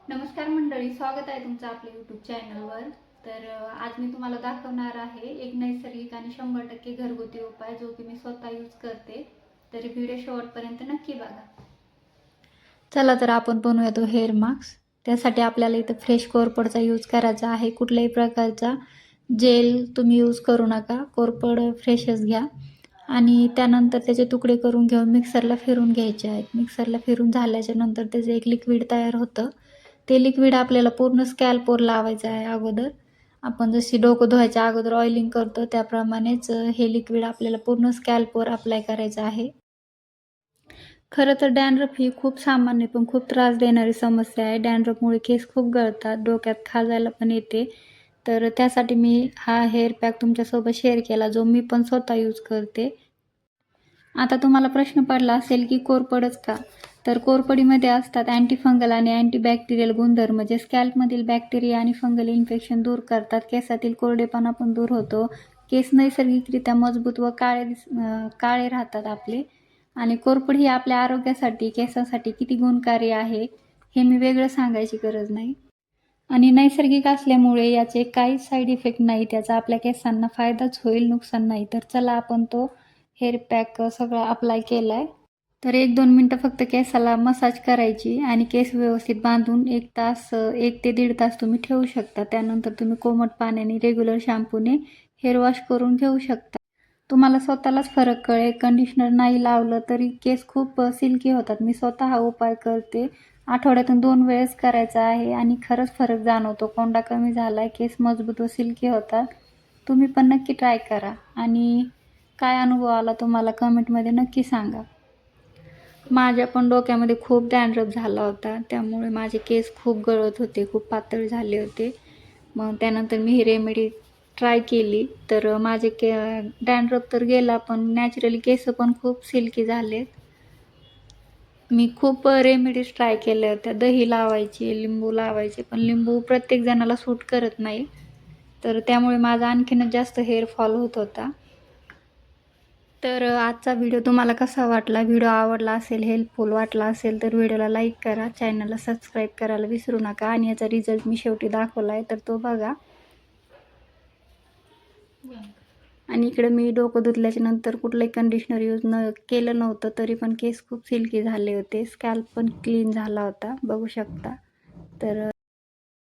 नमस्कार मंडळी, स्वागत आहे तुमचं आपल्या यूट्यूब चॅनलवर. तर आज मी तुम्हाला दाखवणार आहे एक नैसर्गिक आणि 100% घरगुती उपाय जो की मी स्वतः यूज करते. तर व्हिडिओ शेवटपर्यंत नक्की बघा. चला तर आपण बनवूया तो हेअर मास्क. त्यासाठी आपल्याला इथं फ्रेश कोरपडचा यूज करायचा आहे. कुठल्याही प्रकारचा जेल तुम्ही यूज करू नका, कोरपड फ्रेशच घ्या. आणि त्यानंतर त्याचे तुकडे करून घेऊन मिक्सरला फिरून घ्यायचे आहेत. मिक्सरला फिरून झाल्याच्या नंतर त्याचं एक लिक्विड तयार होतं. ते लिक्विड आपल्याला पूर्ण स्कॅल्पवर लावायचं आहे अगोदर. आपण जशी डोकं धुवायच्या अगोदर ऑइलिंग करतो त्याप्रमाणेच हे लिक्विड आपल्याला पूर्ण स्कॅल्पवर अप्लाय करायचं आहे. खरं तर डॅन्ड्रफ ही खूप सामान्य पण खूप त्रास देणारी समस्या आहे. डॅन्ड्रफमुळे केस खूप गळतात, डोक्यात खाजायला पण येते. तर त्यासाठी मी हा हेअर पॅक तुमच्यासोबत शेअर केला, जो मी पण स्वतः यूज करते. आता तुम्हाला प्रश्न पडला असेल की कोरपडच का? तर कोरपडीमध्ये असतात अँटीफंगल आणि अँटीबॅक्टेरियल गुणधर्म, जे स्कॅल्पमधील बॅक्टेरिया आणि फंगल इन्फेक्शन दूर करतात. केसातील कोरडेपणा पण दूर होतो. केस नैसर्गिकरित्या मजबूत व काळे राहतात आपले. आणि कोरपड ही आपल्या आरोग्यासाठी, केसासाठी किती गुणकारी आहे हे मी वेगळं सांगायची गरज नाही. आणि नैसर्गिक असल्यामुळे याचे काहीच साईड इफेक्ट नाही. त्याचा आपल्या केसांना फायदाच होईल, नुकसान नाही. तर चला आपण तो हेअर पॅक सगळा अप्लाय केला आहे. तर 1-2 मिनटं फक्त केसाला मसाज करायची आणि केस व्यवस्थित बांधून 1 तास 1 ते 1.5 तास तुम्ही ठेवू शकता. त्यानंतर तुम्ही कोमट पाण्याने रेग्युलर शॅम्पूने हेअर वॉश करून घेऊ शकता. तुम्हाला स्वतःलाच फरक कळेल. कंडिशनर नाही लावलं तरी केस खूप सिल्की होतात. मी स्वतः हा उपाय करते. आठवड्यातून 2 वेळेस करायचा आहे आणि खरंच फरक जाणवतो. कोंडा कमी झाला आहे, केस मजबूत व सिल्की होतात. तुम्ही पण नक्की ट्राय करा आणि काय अनुभव आला तुम्हाला कमेंटमध्ये नक्की सांगा. माझ्या पण डोक्यामध्ये खूप डॅन्ड्रफ झाला होता. त्यामुळे माझे केस खूप गळत होते, खूप पातळ झाले होते. मग त्यानंतर मी ही रेमेडी ट्राय केली. तर माझे डॅन्ड्रफ तर गेला, पण नॅचरली केस पण खूप सिल्की झालेत. मी खूप रेमेडीज ट्राय केल्या होत्या. दही लावायची, लिंबू लावायचे, पण लिंबू प्रत्येक जणाला सूट करत नाही. तर त्यामुळे माझा आणखीनच जास्त हेअर फॉल होत होता. तर आजचा व्हिडिओ तुम्हाला कसा वाटला? व्हिडिओ आवडला असेल, हेल्पफुल वाटला असेल तर व्हिडिओला लाईक करा, चॅनलला सबस्क्राईब करायला विसरू नका आणि याचा रिझल्ट मी शेवटी दाखवला आहे, तर तो बघा. आणि इकडे मी डोकं धुतल्याच्या नंतर कुठलंही कंडिशनर यूज केलं नव्हतं, तरी पण केस खूप सिल्की झाले होते. स्कॅल्प पण क्लीन झाला होता, बघू शकता. तर